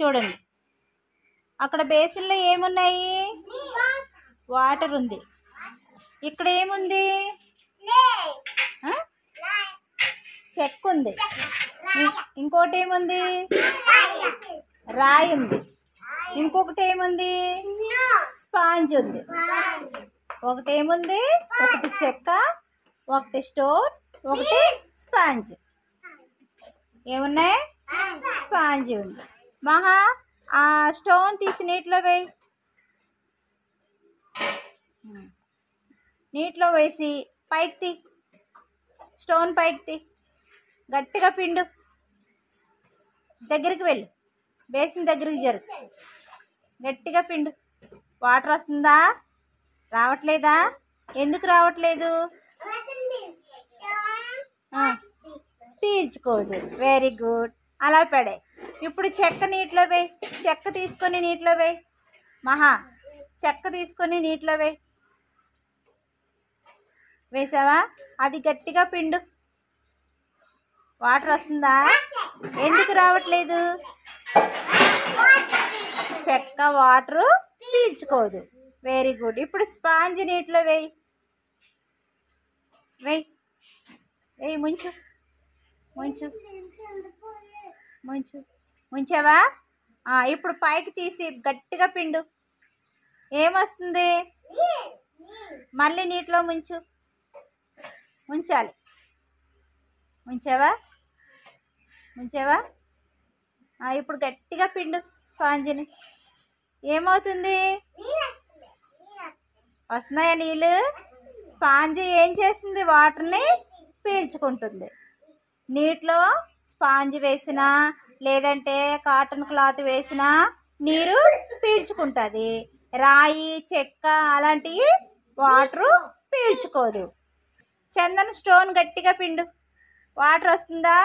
చూడండి, అక్కడ బేసిన్లో ఏమున్నాయి? వాటర్ ఉంది. ఇక్కడ ఏముంది? చెక్క ఉంది. ఇంకోటి ఏముంది? రాయి ఉంది. ఇంకొకటి ఏముంది? స్పాంజ్ ఉంది. ఒకటి ఏముంది? ఒకటి చెక్క, ఒకటి స్టోన్, ఒకటి స్పాంజ్. ఏమున్నాయి? స్పాంజ్ ఉంది. మహా ఆ స్టోన్ తీసి నీటిలో వేయి. నీటిలో వేసి పైకి తీ. స్టోన్ పైకి తీ. గట్టిగా పిండు. దగ్గరికి వెళ్ళు. బేసిన్ దగ్గరికి జరుగు. గట్టిగా పిండు. వాటర్ వస్తుందా? రావట్లేదా? ఎందుకు రావట్లేదు? పీల్చుకోదు. Very good. అలా పడే. ఇప్పుడు చెక్క నీటిలో వేయి. చెక్క తీసుకొని నీటిలో వేయి. మహా చెక్క తీసుకొని నీటిలో వేయి. వేసావా? అది గట్టిగా పిండు. వాటర్ వస్తుందా? ఎందుకు రావట్లేదు? చెక్క వాటరు పీల్చుకోదు. Very good. ఇప్పుడు స్పాంజ్ నీటిలో వేయి. వేయి వేయి. ముంచు ముంచు ముంచు. ముంచావా? ఇప్పుడు పైకి తీసి గట్టిగా పిండు. ఏమొస్తుంది? మళ్ళీ నీటిలో ముంచు. ముంచాలి. ముంచావా? ముంచావా? ఇప్పుడు గట్టిగా పిండు స్పాంజిని. ఏమవుతుంది? వస్తున్నాయా నీళ్ళు? స్పాంజ్ ఏం చేస్తుంది? వాటర్ని పీల్చుకుంటుంది. నీటిలో స్పాంజ్ వేసినా లేదంటే కాటన్ క్లాత్ వేసినా నీరు పీల్చుకుంటుంది. రాయి, చెక్క అలాంటివి వాటరు పీల్చుకోదు. చందన స్టోన్ గట్టిగా పిండు. వాటర్ వస్తుందా?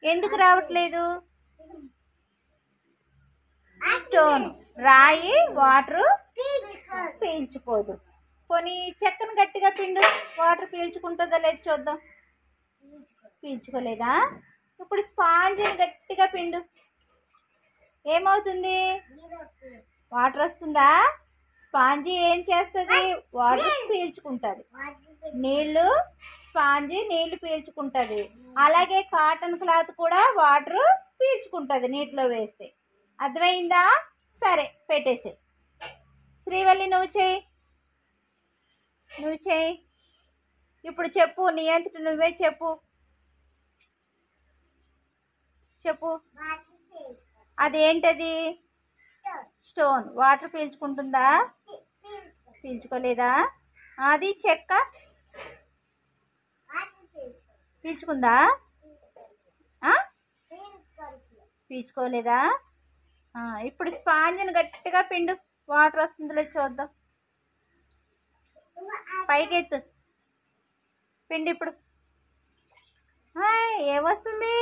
ఎందుకు రావట్లేదు? స్టోన్ రాయి వాటరు పీల్చుకోదు. పోనీ చెక్కను గట్టిగా పిండు. వాటర్ పీల్చుకుంటుందా లేదు చూద్దాం. పీల్చుకోలేదా? ఇప్పుడు స్పాంజిని గట్టిగా పిండు. ఏమవుతుంది? వాటర్ వస్తుందా? స్పాంజీ ఏం చేస్తుంది? వాటర్ పీల్చుకుంటుంది. నీళ్ళు స్పాంజీ నీళ్లు పీల్చుకుంటుంది. అలాగే కాటన్ క్లాత్ కూడా వాటర్ పీల్చుకుంటుంది నీటిలో వేస్తే. అర్థమైందా? సరే పెట్టేసే. శ్రీవల్లి నువ్వు చేయి. నువ్వు చేయి. ఇప్పుడు చెప్పు. నీ అంతట నువ్వే చెప్పు. చెప్పు. అదేంటది? స్టోన్ వాటర్ పీల్చుకుంటుందా? పీల్చుకోలేదా? అది చెక్క పీల్చుకుందా? పీల్చుకోలేదా? ఇప్పుడు స్పాంజ్ని గట్టిగా పిండు. వాటర్ వస్తుందిలే చూద్దాం. పైకి ఎత్తు. పిండి ఇప్పుడు. ఏమొస్తుంది?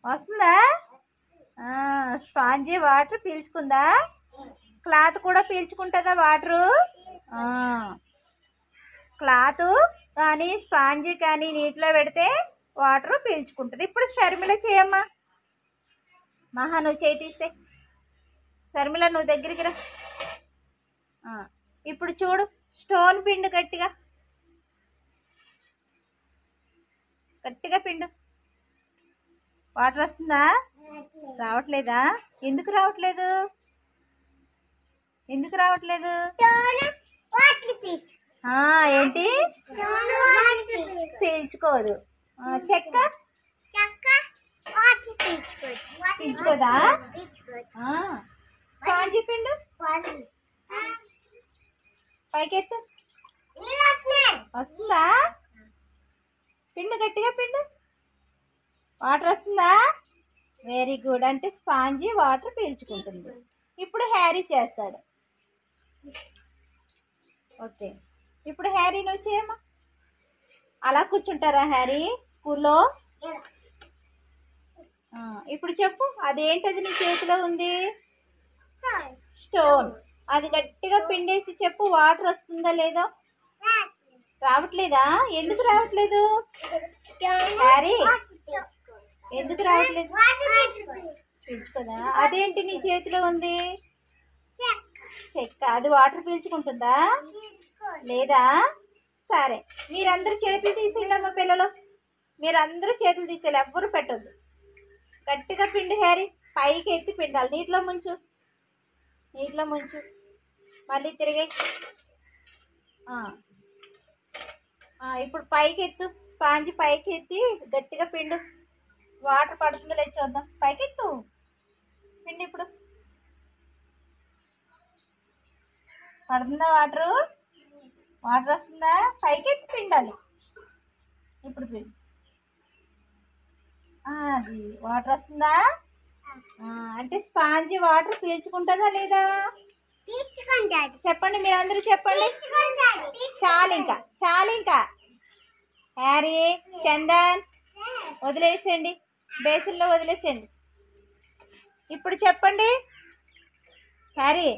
వస్తుందా? Spongy water పీల్చుకుందా? క్లాత్ కూడా పీల్చుకుంటుందా వాటరు? క్లాత్ కానీ స్పాంజీ కానీ నీటిలో పెడితే వాటర్ పీల్చుకుంటుంది. ఇప్పుడు షర్మిల చేయమ్మా. మహా నువ్వు చేయి తీస్తే. షర్మిల నువ్వు దగ్గరికి రా. ఇప్పుడు చూడు. స్టోన్ పిండు గట్టిగా. గట్టిగా పిండు. వాటర్ వస్తుందా? రావట్లేదా? ఎందుకు రావట్లేదు? ఎందుకు రావట్లేదు? ఏంటి? పీల్చుకోదు. చెక్క పీల్చుకోదా? స్పాంజీ పిండు. పైకెత్తు. వస్తుందా? పిండు గట్టిగా పిండు. వాటర్ వస్తుందా? Very good. అంటే స్పాంజీ వాటర్ పీల్చుకుంటుంది. ఇప్పుడు హ్యారీ చేస్తాడు. ఓకే. ఇప్పుడు హ్యారీ నువ్వు చేయమ్మా. అలా కూర్చుంటారా హ్యారీ స్కూల్లో? ఇప్పుడు చెప్పు. అదేంటది నీ చేతిలో ఉంది? స్టోన్. అది గట్టిగా పిండేసి చెప్పు. వాటర్ వస్తుందా లేదా? రావట్లేదా? ఎందుకు రావట్లేదు హ్యారీ? ఎందుకు రావట్లేదు? పీల్చుకోదా? అదేంటి నీ చేతిలో ఉంది? చెక్క. అది వాటర్ పీల్చుకుంటుందా లేదా? సరే, మీరందరూ చేతులు తీసేయండి అమ్మ పిల్లలు. మీరందరూ చేతులు తీసేయాలి, ఎవ్వరు పెట్టద్దు. గట్టిగా పిండి హ్యారీ, పైకి ఎత్తి పిండాలి. నీటిలో ముంచు, నీటిలో ముంచు, మళ్ళీ తిరిగి. ఇప్పుడు పైకి ఎత్తు, స్పాంజ్ పైకి ఎత్తి గట్టిగా పిండు. వాటర్ పడుతుందో లేదు చూద్దాం. పైకి ఎత్తు, పిండి. ఇప్పుడు పడుతుందా వాటరు? వాటర్ వస్తుందా? పైకి ఎత్తి పిండాలి. ఇప్పుడు పిండి. అది వాటర్ వస్తుందా? అంటే స్పాంజ్ వాటర్ పీల్చుకుంటుందా లేదా? చెప్పండి, మీరు అందరూ చెప్పండి. చాలు ఇంకా, చాలు ఇంకా. హ్యారీ, చందన్ వదిలేసేయండి, బేసిన్లో వదిలేసేయండి. ఇప్పుడు చెప్పండి హ్యారీ,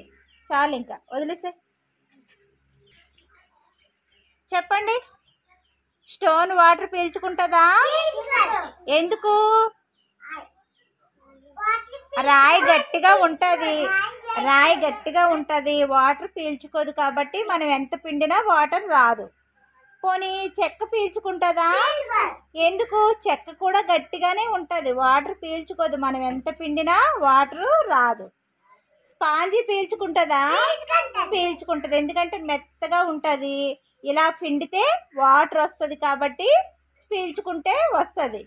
చాలు ఇంకా వదిలేసే. చెప్పండి, స్టోన్ వాటర్ పీల్చుకుంటుందా? ఎందుకు? రాయి గట్టిగా ఉంటుంది, రాయి గట్టిగా ఉంటుంది, వాటర్ పీల్చుకోదు. కాబట్టి మనం ఎంత పిండినా వాటర్ రాదు. పోనీ చెక్క పీల్చుకుంటుందా? ఎందుకు? చెక్క కూడా గట్టిగానే ఉంటుంది, వాటర్ పీల్చుకోదు. మనం ఎంత పిండినా వాటర్ రాదు. స్పాంజీ పీల్చుకుంటుందా? పీల్చుకుంటుంది, ఎందుకంటే మెత్తగా ఉంటుంది. ఇలా పిండితే వాటర్ వస్తుంది కాబట్టి పీల్చుకుంటే వస్తుంది.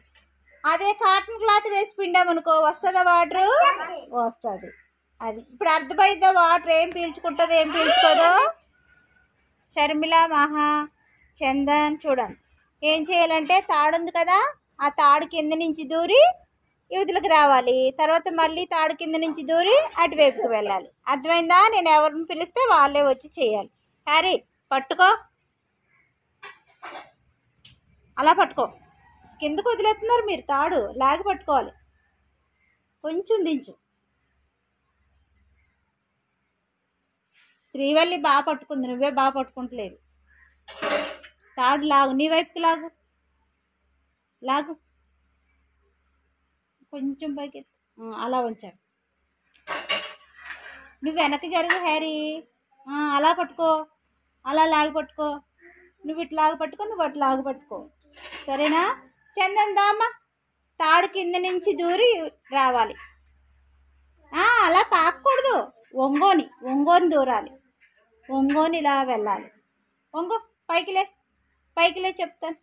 అదే కాటన్ క్లాత్ వేసి పిండామనుకో, వస్తుందా వాటరు? వస్తుంది. అది ఇప్పుడు అర్థమైందా? వాటర్ ఏం పీల్చుకుంటుందో ఏం పీల్చుకోదో. షర్మిల, మహా, చందన్ చూడండి. ఏం చేయాలంటే తాడు ఉంది కదా, ఆ తాడు కింద నుంచి దూరి యువతలకు రావాలి. తర్వాత మళ్ళీ తాడు కింద నుంచి దూరి అటువైపుకి వెళ్ళాలి. అర్థమైందా? నేను ఎవరిని పిలిస్తే వాళ్ళే వచ్చి చేయాలి. హ్యారీ, పట్టుకో, అలా పట్టుకో. కిందకు వదిలేస్తున్నారు మీరు, తాడు లాగి పట్టుకోవాలి. కొంచెం దించు. శ్రీవల్లి బాగా పట్టుకుంది, నువ్వే బాగా పట్టుకుంటలేదు. తాడు లాగు, నీ వైపుకి లాగు, లాగు. కొంచెం పైకి అలా ఉంచాడు. నువ్వు వెనక్కి జరుగు హ్యారీ. అలా పట్టుకో, అలా లాగి పట్టుకో. నువ్వు ఇటు లాగి పట్టుకో, నువ్వు అటు లాగి పట్టుకో. సరేనా? చందన్ దామా, తాడు కింద నుంచి దూరి రావాలి. అలా పాకూడదు, ఒంగోని దూరాలి. ఒంగోని ఇలా వెళ్ళాలి. ఒంగో, పైకిలే, పైకిలే చెప్తాను.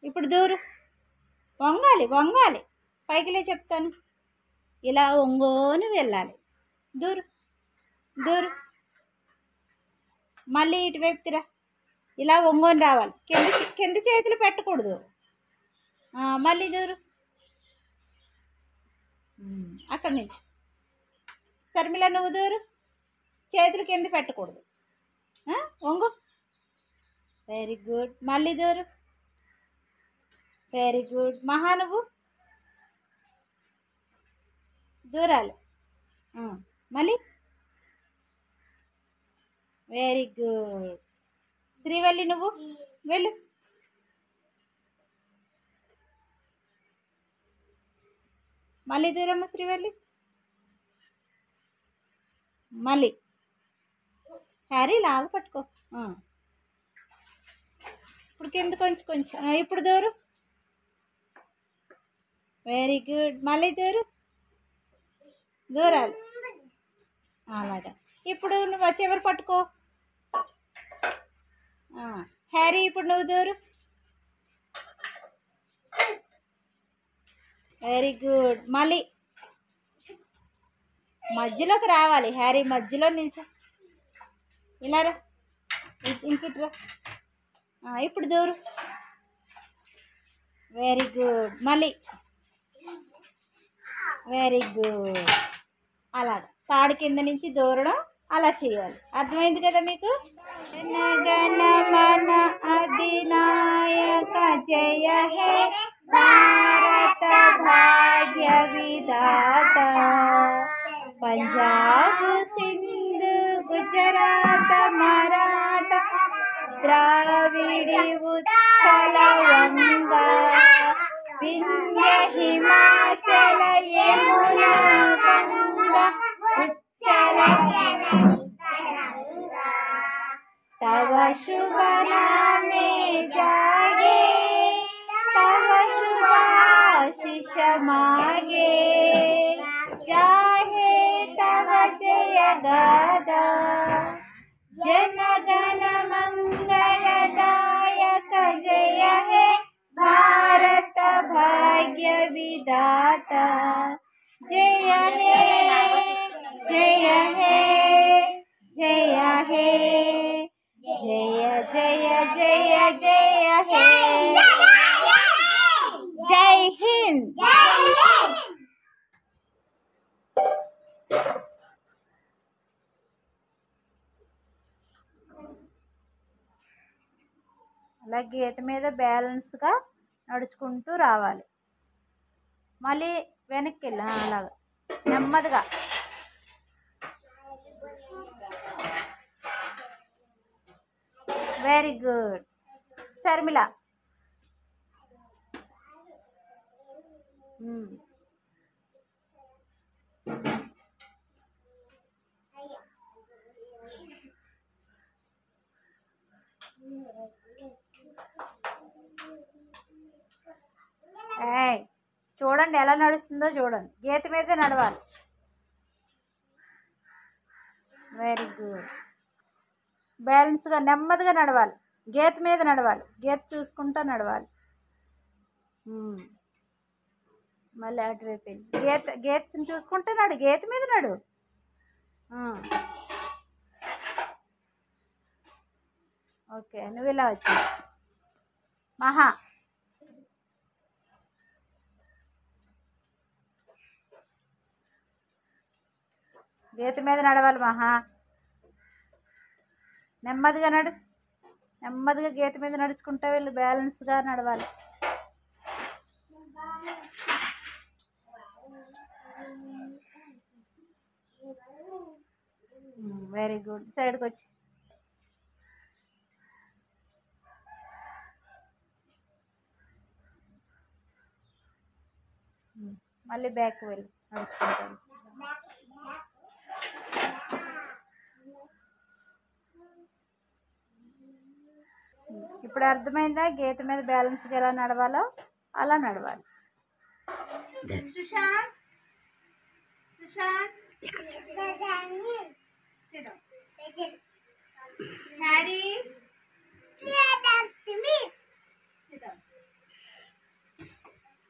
ఇప్పుడు దూరు, వంగాలి, పైకిలే చెప్తాను. ఇలా ఒంగోని వెళ్ళాలి. దూరు, దూరు. మళ్ళీ ఇటువైపుకి రా, ఇలా ఒంగోని రావాలి. కింద చేతులు పెట్టకూడదు. మళ్ళీ దూరు, అక్కడి నుంచి. శర్మిల, నువ్వు దూరు, చేతులు కింద పెట్టకూడదు. ఒంగు, వెరీ గుడ్. మళ్ళీ దూరు, వెరీ గుడ్. మహా, నువ్వు దూరాలి. మళ్ళీ వెరీ గుడ్. శ్రీవల్లి, నువ్వు వెళ్ళు. మళ్ళీ దూరమ్మ శ్రీవల్లి. మళ్ళీ హ్యారీ, లాగు పట్టుకో. ఇప్పుడు కింద కొంచెం. ఇప్పుడు దూరు, వెరీ గుడ్. మళ్ళీ దూరాలి. అలాగా. ఇప్పుడు నువ్వు వచ్చేవరు పట్టుకో. హ్యారీ, ఇప్పుడు నువ్వు దూరు. Very good. మళ్ళీ మధ్యలోకి రావాలి హ్యారీ, మధ్యలో నిల్చో. ఇలా రా, ఇంకిట్రా. ఇప్పుడు దూరు, వెరీ గుడ్. మళ్ళీ వెరీ గుడ్. అలాగా తాడు కింద నుంచి దూరడం అలా చేయాలి. అర్థమైంది కదా మీకు? జనగణమన అధినాయక జయ హే భారత భాగ్య విధాత, పంజాబ్ సింధు గుజరాత మరాఠ ద్రావిడి ఉత్కల వంగ विंध्य हिमाचल यमुना गंगा उच्चल तव शुभ नामे जागे तव शुभ आशीष मागे जाहे तव जय गदा जन गण मंगलदायक जय हे भारत भाग्य विधाता जय हे जय हे जय हे जय जय जय जय हे जय हिंद। అలా గీత మీద బ్యాలెన్స్గా నడుచుకుంటూ రావాలి. మళ్ళీ వెనక్కి వెళ్ళి అలాగా నెమ్మదిగా. Very good Sharmila. చూడండి ఎలా నడుస్తుందో చూడండి. గీత మీదే నడవాలి. Very good. బ్యాలెన్స్గా నెమ్మదిగా నడవాలి. గీత మీద నడవాలి. గీత చూసుకుంటూ నడవాలి. మళ్ళీ అటువైపు వెళ్ళి గీతని చూసుకుంటే నడు. గీత మీద నడు. ఓకే నువ్వు ఇలా వచ్చి మహా గీత మీద నడవాలి. మహా నెమ్మదిగా నడు. నెమ్మదిగా గీత మీద నడుచుకుంటా వెళ్ళి బ్యాలెన్స్గా నడవాలి. Very good. సైడ్కి వచ్చి మళ్ళీ బ్యాక్ వెళ్ళి నడుచుకుంటాను. ఇప్పుడు అర్థమైందా గీత మీద బ్యాలెన్స్గా ఎలా నడవాలో అలా నడవాలి. Sushant Sushant Harry Chandan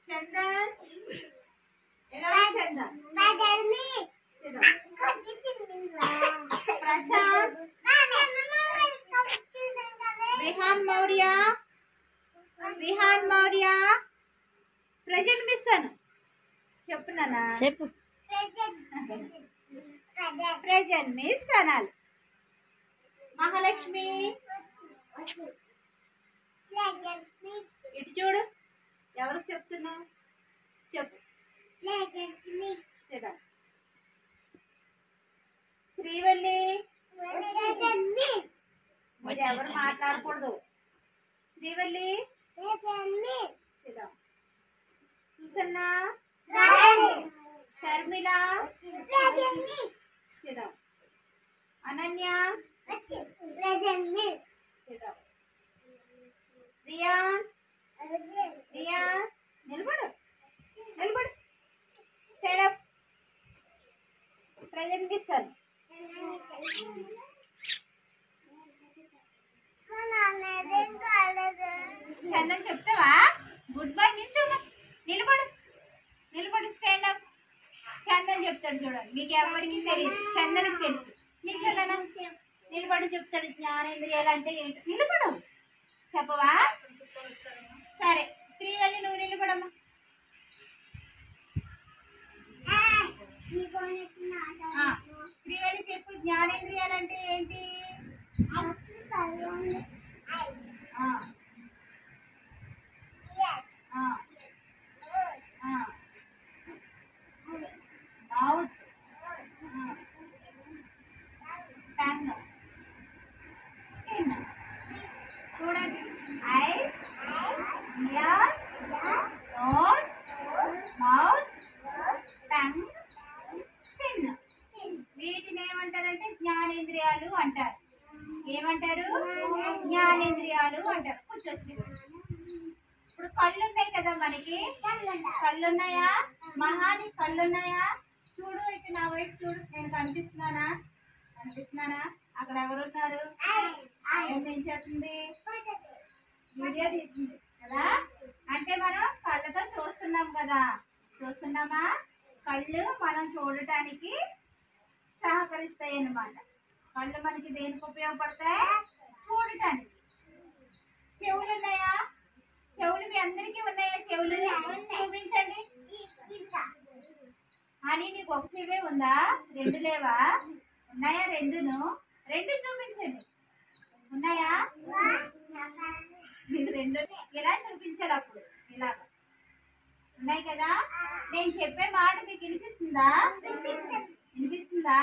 Chandan Prashant Vihaan Maurya present miss అను చెప్పు నాన్న. చెప్పు. ప్రజెంట్ మిస్ అనాలి. మహాలక్ష్మి ఇటు చూడు. ఎవరికి చెప్తున్నావు చెప్పు. శ్రీవల్లి మీరు ఎవరు మాట్లాడకూడదు. శ్రీవల్లి సుసన్న షర్మిల అనన్య రియా రియా నిలబడు నిలబడు. Stand up. ప్రజెంట్ ఇస్తాను. చందన్ చెప్తావా? Good bye. నిల్చోమా. నిలబడు నిలబడు. Stand up. చందన్ చెప్తాడు చూడండి. మీకు ఎవరికి తెలియదు, చందన్కి తెలుసు. నిల్చోనా? నిలబడు చెప్తాడు. జ్ఞానేంద్రియాలు అంటే ఏంటో. నిలబడు. చెప్పవా? సరే శ్రీవల్లి నువ్వు నిలబడమ్మా. శ్రీవల్లి చెప్పు. జ్ఞానేంద్రియాలు అంటే ఏంటి? Mouth, tongue, skin. చూడండి. ఐస్, ఇయర్స్, నోస్, వీటిని ఏమంటారంటే జ్ఞానేంద్రియాలు అంటారు. ఏమంటారు? జ్ఞానేంద్రియాలు అంటారు. కూర్చోసి ఇప్పుడు కళ్ళు ఉన్నాయి కదా మనకి, కళ్ళు ఉన్నాయా? మహాని కళ్ళు ఉన్నాయా? చూడు, అయితే నా వైపు చూడు, నేను కనిపిస్తున్నానా? కనిపిస్తున్నానా? అక్కడ ఎవరున్నారు? ఏం చేస్తుంది? వీడియో తీస్తుంది కదా. అంటే మనం కళ్ళతో చూస్తున్నాం కదా. చూస్తున్నామా? కళ్ళు మనం చూడటానికి సహకరిస్తాయి అన్నమాట. కళ్ళు మనకి దేనికి ఉపయోగపడతాయి? చూడటానికి. చెవులు ఉన్నాయా? చెవులు మీ అందరికీ ఉన్నాయా? చెవులు చూపించండి. అని నీకు ఒక చెవే ఉందా? రెండు లేవా? ఉన్నాయా? రెండును. రెండు చూపించండి. ఉన్నాయా? మీకు రెండు ఇలా చూపించాలి. అప్పుడు ఇలా ఉన్నాయి కదా. నేను చెప్పే మాట మీకు వినిపిస్తుందా? వినిపిస్తుందా?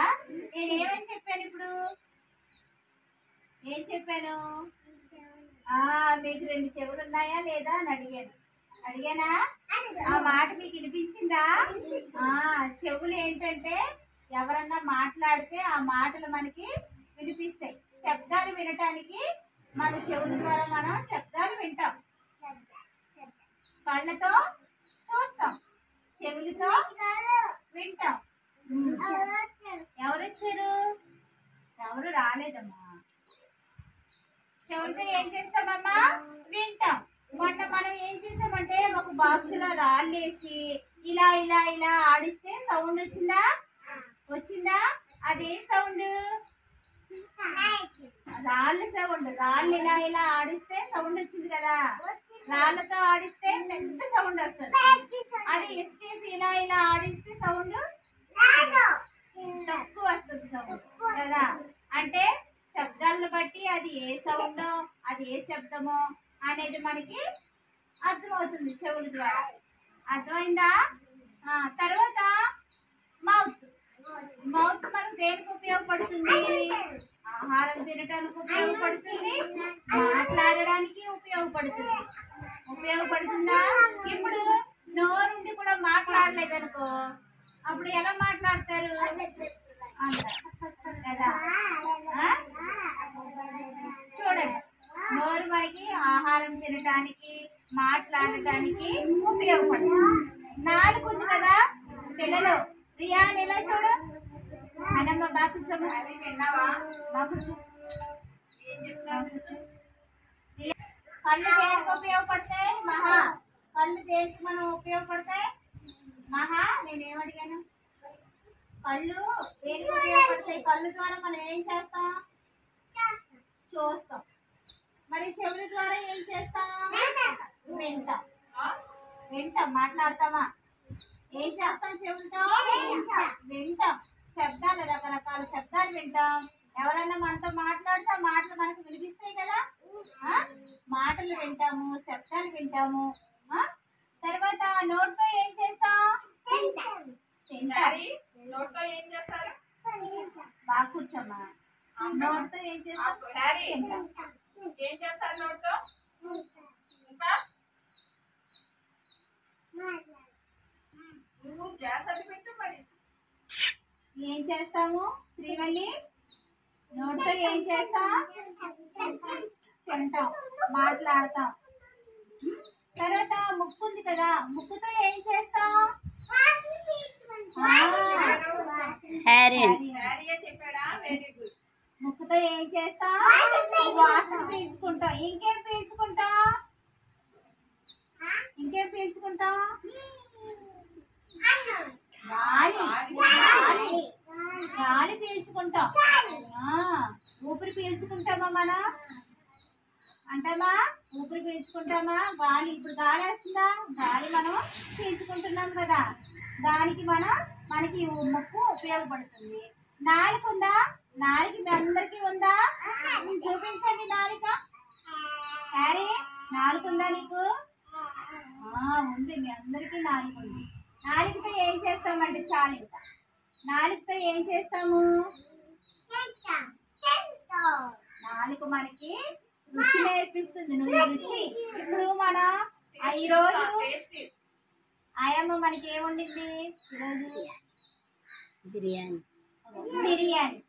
నేనేమని చెప్పాను ఇప్పుడు? ఏం చెప్పాను? మీకు రెండు చెవులు ఉన్నాయా లేదా అని అడిగానా? ఆ మాట మీకు వినిపించిందా? చెవులు ఏంటంటే ఎవరన్నా మాట్లాడితే ఆ మాటలు మనకి వినిపిస్తాయి. శబ్దాలు వినటానికి మన చెవుల ద్వారా మనం శబ్దాలు వింటాం. కళ్ళతో చూస్తాం, చెవులతో వింటాం. ఎవరు వచ్చారు? ఎవరు రాలేదమ్మా. చెవులతో ఏం చేస్తామమ్మా? వింటాం. మొన్న మనం ఏం చేసామంటే ఒక బాక్స్ లో రాళ్ళు వేసి ఇలా ఇలా ఇలా ఆడిస్తే సౌండ్ వచ్చిందా? వచ్చిందా? అదే సౌండ్ రాళ్ళ సౌండ్. రాళ్ళు ఇలా ఇలా ఆడిస్తే సౌండ్ వచ్చింది కదా. రాళ్ళతో ఆడిస్తే పెద్ద సౌండ్ వస్తుంది. అది ఇసుకేసి ఇలా ఇలా ఆడిస్తే సౌండ్ తక్కువ వస్తుంది సౌండ్ కదా. అంటే శబ్దాలను బట్టి అది ఏ సౌండో అది ఏ శబ్దమో అనేది మనకి అర్థమవుతుంది చెవుల ద్వారా. అర్థమైందా? తర్వాత మౌత్. మౌత్ మనకు దేనికి ఉపయోగపడుతుంది? ఆహారం తినడానికి ఉపయోగపడుతుంది, మాట్లాడడానికి ఉపయోగపడుతుంది. ఉపయోగపడుతుందా? ఇప్పుడు నోరుండి కూడా మాట్లాడలేదనుకో, అప్పుడు ఎలా మాట్లాడతారు కదా. చూడండి, నోరు మనకి ఆహారం తినడానికి మాట్లాడటానికి ఉపయోగపడుతుంది. నాలుగు ఉంది కదా పిల్లలు. రియాన్ ఇలా చూడు. అనమ్మ బాగా కూర్చోమ్మా. బాగా కూర్చో. కళ్ళు దేనికి ఉపయోగపడతాయి? మహా. కళ్ళు దేనికి మనం ఉపయోగపడతాయి? మహా. నేనేమడిగాను? కళ్ళు దేనికి ఉపయోగపడతాయి? కళ్ళు ద్వారా మనం ఏం చేస్తాం? చూస్తాం. మరి చెవుల ద్వారా ఏం చేస్తాం? వింటాం. వింటాం. మాట్లాడతామా? ఏం చేస్తాం? చెవులతో వింటాం. శబ్దాలు, రకరకాల శబ్దాలు వింటాం. ఎవరైనా మనతో మాట్లాడితే ఆ మాటలు మనకు వినిపిస్తాయి కదా. మాటలు వింటాము, శబ్దాలు వింటాము. తర్వాత నోటితో ఏం చేస్తాం? నోట్తో ఏం చేస్తారు? బాగా కూర్చోమ్మా. నోటితో ఏం చేస్తాం? ఏం చేస్తారు నోట్తో? ఇంకా నువ్వు గ్యాస్ అది పెట్టు. మరి ఏం చేస్తాము శ్రీవల్లి? నోటితో ఏం చేస్తాం? తింటాం, మాట్లాడతాం. తర్వాత ముక్కు ఉంది కదా, ముక్కుతో ఏం చేస్తాం? చెప్పాడా? Very good. ముక్కుతో ఏం చేస్తాం? వాసన పీల్చుకుంటాం. ఇంకేం పీల్చుకుంటాం? ఇంకేం పీల్చుకుంటాం? గాలి పీల్చుకుంటాం. ఊపిరి పీల్చుకుంటామా మనం? అంటామా? ఊపిరి పీల్చుకుంటామా? గాలి. ఇప్పుడు గాలి వేస్తుందా? గాలి మనం పీల్చుకుంటున్నాం కదా. దానికి మనకి ముక్కు ఉపయోగపడుతుంది. నాలుక ఉందా? నాలుక మీ అందరికీ ఉందా? చూపించండి నాలుక. హ్యారీ, నాలుక ఉందా నీకు? ఉంది. మీ అందరికీ నాలుక ఉంది. నాలుకతో ఏం చేస్తామంటే చాలు. ఇంకా నాలుకతో ఏం చేస్తాము? నాలుక మనకి రుచి నేర్పిస్తుంది. నువ్వు రుచి. ఇప్పుడు మన ఈరోజు ఆయమ్మ మనకి ఏముండింది? ఈరోజు బిర్యానీ. బిర్యానీ.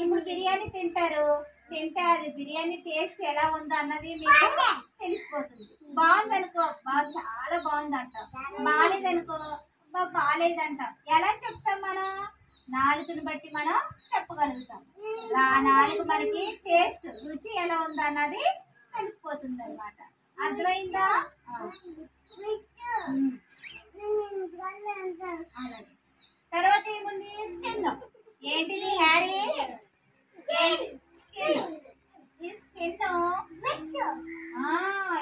ఇప్పుడు బిర్యానీ తింటారు, తింటే అది బిర్యానీ టేస్ట్ ఎలా ఉందో అన్నది మీకు తెలిసిపోతుంది. బాగుందనుకో బాగా చాలా బాగుందంట, బాగాలేదనుకో బాగాలేదంట. ఎలా చెప్తాం మనం? నాలుగుని బట్టి మనం చెప్పగలుగుతాం. ఆ నాలుగు మనకి టేస్ట్ రుచి ఎలా ఉందో అన్నది తెలిసిపోతుంది అనమాట. అర్థమైందా? అలాగే. తర్వాత ఏముంది? స్కిన్. ఏంటిది హ్యారీ? స్కిన్. ఈ స్కిన్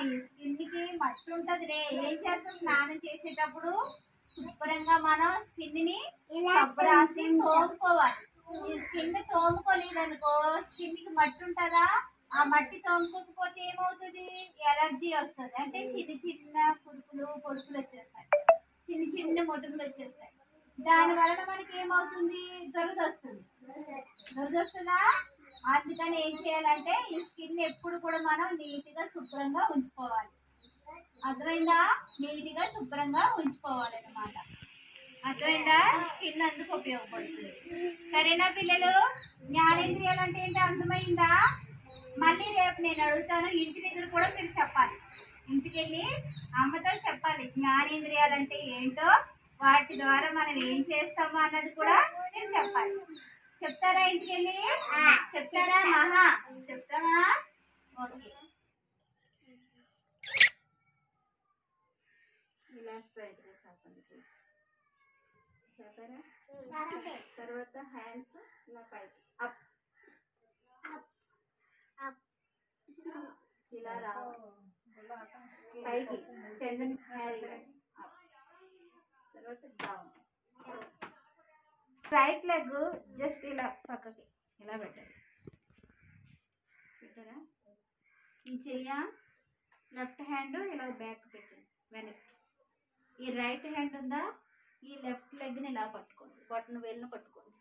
ఈ స్కిన్ కి మట్టి ఉంటదిలే. ఏం చేస్తాం? స్నానం చేసేటప్పుడు శుభ్రంగా మనం స్కిన్ ని సబ్బు రాసి తోముకోవాలి. ఈ స్కిన్ తోముకోలేదనుకో స్కిన్ కి మట్టి ఉంటుందా? ఆ మట్టి తోముకోకపోతే ఏమవుతుంది? ఎలర్జీ వస్తుంది. అంటే చిన్న చిన్న పొడుకులు వచ్చేస్తాయి, చిన్న చిన్న మొటిమలు వచ్చేస్తాయి. దాని వలన మనకి ఏమవుతుంది? దురద వస్తుంది. దురద వస్తుందా? అందుకని ఏం చేయాలంటే ఈ స్కిన్ ఎప్పుడు కూడా మనం నీట్గా శుభ్రంగా ఉంచుకోవాలి. అర్థమైందా? నీట్గా శుభ్రంగా ఉంచుకోవాలి అన్నమాట. అర్థమైందా? స్కిన్ అందుకు ఉపయోగపడుతుంది. సరేనా పిల్లలు? జ్ఞానేంద్రియాలు అంటే ఏంటో అర్థమైందా? మళ్ళీ రేపు నేను అడుగుతాను, ఇంటి దగ్గర కూడా మీరు చెప్పాలి. ఇంటికి వెళ్ళి అమ్మతో చెప్పాలి జ్ఞానేంద్రియాలు అంటే ఏంటో, వాటి ద్వారా మనం ఏం చేస్తామో అన్నది కూడా మీరు చెప్పాలి. చెప్తారా? ఇంటికి వెళ్ళి చెప్తారా? మహా చెప్తామా? ఓకే. ఇలా స్ట్రైట్గా చెప్పండి. చెప్పారా? తర్వాత హ్యాండ్స్ ఇలా పైకి అప్ ఇలా రావాలి పైకి. చంద్రుని తర్వాత డౌన్. రైట్ లెగ్ జస్ట్ ఇలా పక్కకి ఇలా పెట్టాలి. పెట్టారా? ఈ చెయ్య లెఫ్ట్ హ్యాండ్ ఇలా బ్యాక్ పెట్టండి వెనక్కి. ఈ రైట్ హ్యాండ్ ఉందా? ఈ లెఫ్ట్ లెగ్ని ఇలా పట్టుకోండి, బొట్టను వేలును పట్టుకోండి.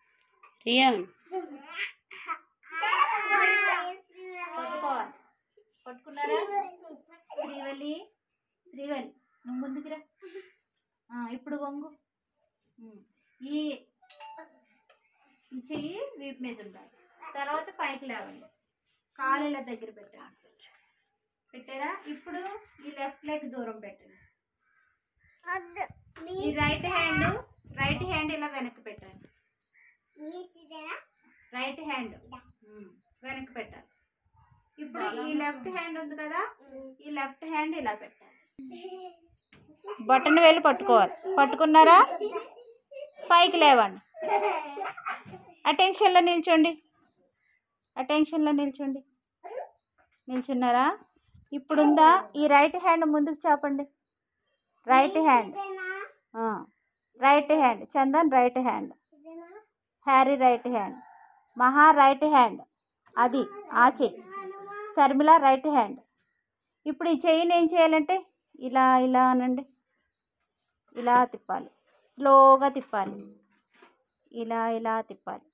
పట్టుకోవాలి. పట్టుకున్నారా? శ్రీవల్లి నువ్వు ముందుకురా. ఇప్పుడు వంగు. ఈ చెయ్యి వీపు మీద ఉండాలి. తర్వాత పైకి లేవండి, కాలు ఇలా దగ్గర పెట్టండి. పెట్టారా? ఇప్పుడు ఈ లెఫ్ట్ లెగ్ దూరం పెట్టండి. ఈ రైట్ హ్యాండ్ ఇలా వెనక్కి పెట్టండి. రైట్ హ్యాండ్ వెనక్కి పెట్టాలి. ఇప్పుడు ఈ లెఫ్ట్ హ్యాండ్ ఉంది కదా, ఈ లెఫ్ట్ హ్యాండ్ ఇలా పెట్టాలి. బటన్ వేలు పట్టుకోవాలి. పట్టుకున్నారా? పైకి లేవండి. అటెన్షన్లో నిల్చోండి. నిల్చున్నారా? ఇప్పుడుందా? ఈ రైట్ హ్యాండ్ ముందుకు చాపండి. Right hand Chandan right hand, Harry right hand, Maha right hand, అది ఆ చెయ్యి శర్మిల రైట్ హ్యాండ్. ఇప్పుడు ఈ చెయ్యిని ఏం చేయాలంటే ఇలా అనండి, ఇలా తిప్పాలి, స్లోగా తిప్పాలి, ఇలా తిప్పాలి.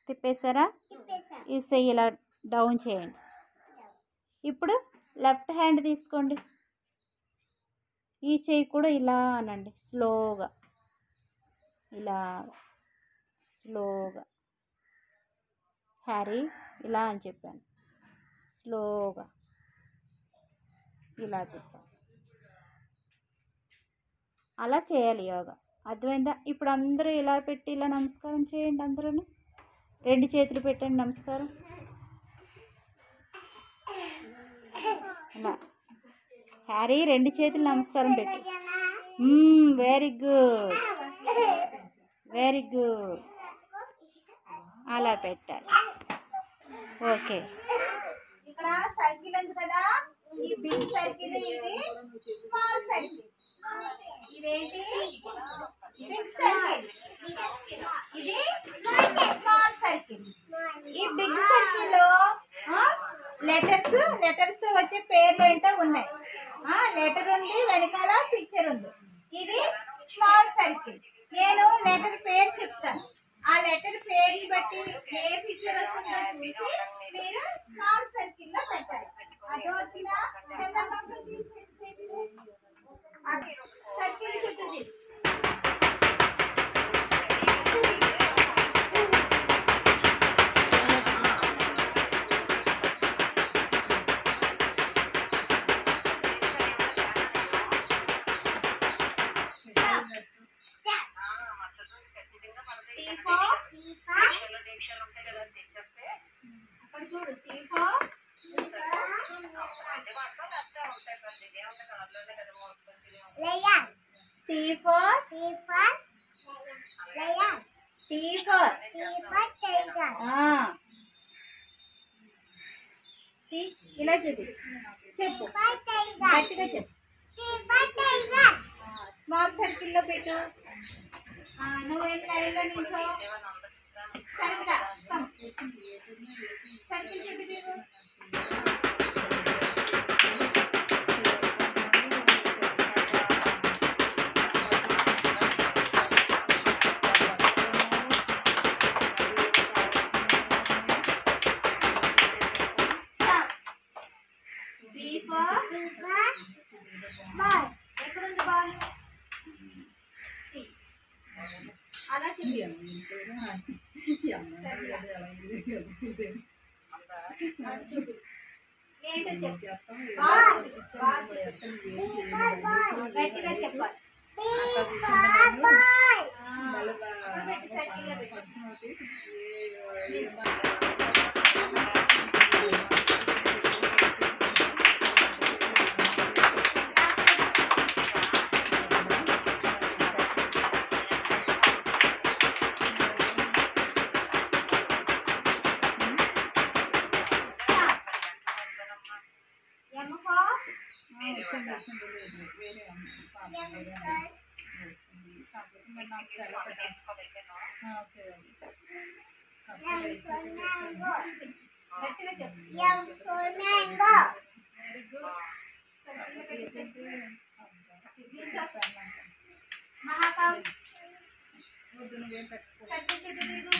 తిప్పేసారా? ఈ చెయ్యి ఇలా డౌన్ చేయండి. ఇప్పుడు లెఫ్ట్ హ్యాండ్ తీసుకోండి. ఈ చెయ్యి కూడా ఇలా అనండి, స్లోగా హ్యారీ ఇలా అని చెప్పాను. స్లోగా ఇలా తిప్పాలి. అలా చేయాలి యోగా. అర్థమైందా? ఇప్పుడు అందరూ ఇలా పెట్టి ఇలా నమస్కారం చేయండి. అందరూ 2 చేతులు పెట్టండి నమస్కారం. హ్యారీ 2 చేతులు నమస్కారం పెట్టు. Very good. అలా పెట్టాలి. ఓకే. ఇక్కడ సర్కిల్ ఉంది కదా, ఈ బిగ్ సర్కిల్, ఇది స్మాల్ సర్కిల్. ఇదేంటి? Big circle. ఇది స్మాల్ సర్కిల్. ఈ బిగ్ సర్కిల్ లో లెటర్స్ తో వచ్చే పేర్లు ఏంటో ఉన్నాయి. లెటర్ ఉంది, వెనకాల పిక్చర్ ఉంది. ఇది స్మాల్ సర్కిల్. నేను లెటర్ పేరు చెప్తాను. ఆ లెటర్ పేరుని బట్టి ఏ పిక్చర్ వస్తుందో చూసి మీరు స్మాల్ సర్కిల్ లో పెట్టాలి. అర్థమవుతుందా? చంద్రబాబు T for T ఇలా చూపించు చెప్పు గట్టిగా చెప్పు స్మాల్ సర్కిల్లో పెట్టు నువ్వు వెళ్ళి లైన్లో నిల్చో సర్కిల్ చుట్టూ తిరుగు ఎక్కడుంది బాల్ అలా చూపించు ఏంటో చెప్పు గట్టిగా చెప్పాలి మహాకావ్ సర్కిల్ చుట్టూ తిరుగు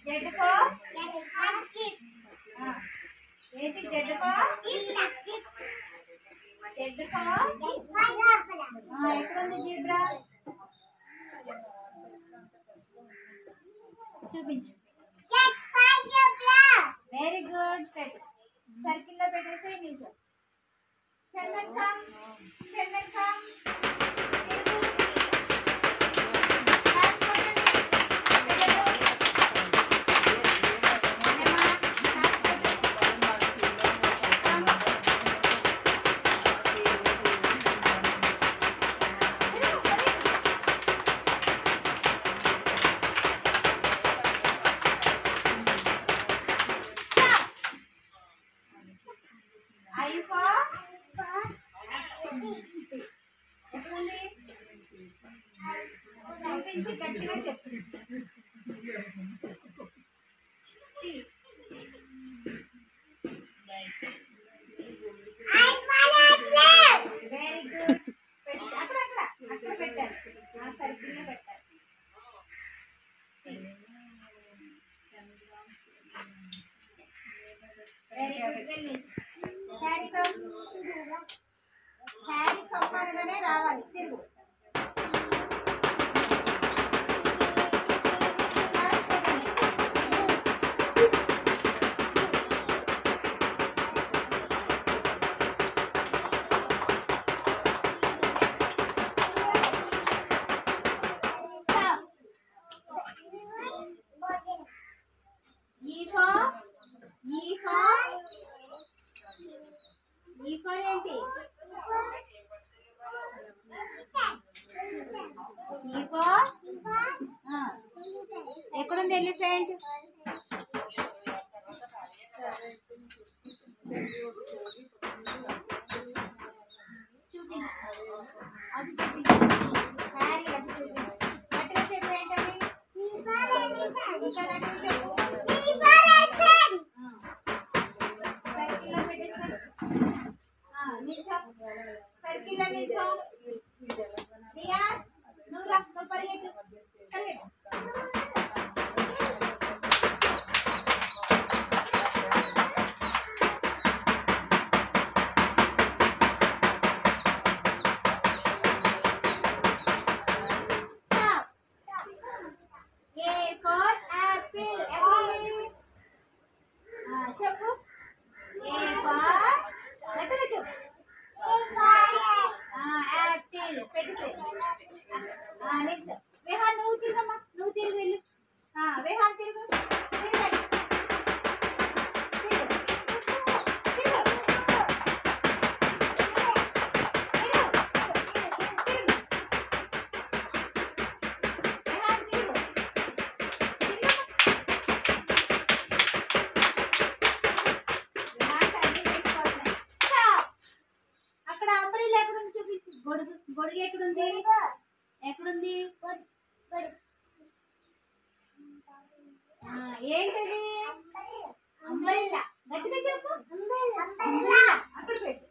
జెడ్కో ఏంటి జెడ్కో ఎక్కడుంది జీబ్రా చూపించు వెరీ గుడ్ పెట్టు సర్కిల్లో పెట్టేసి నిల్చో చందన్ కమ్ గట్టిగా చెప్పు వెరీ గుడ్ అక్కడ పెట్టాలి ఆ సర్కిల్లో పెట్టాలి వెరీ గుడ్ వెళ్ళి హ్యారీ కమ్ అనగానే రావాలి తిరుగు ఏంటి ఎక్కడుంది ఎలిఫెంట్ చూపించు అది చూపించు హ్యారీ అది చూపించు గట్టిగా చెప్పు ఏంటది ఇంకా గట్టిగా చెప్పు సర్కిల్లో పెట్టేసి నిల్చో సర్కిల్లో నిల్చో రియా నువ్వు పరిగెట్టు రేహాన్ తిరుగు తిరగాలి. తిరుగు. తిరుగు. అక్కడ అంబ్రెల్లా ఎక్కడుంది చూపించు. గొడుగు గొడుగు ఎక్కడుంది? ఎక్కడుంది? ఏంటది? అంబ్రెల్లా. గట్టిగా చెప్పు. అంబ్రెల్లా అక్కడ పెట్టు.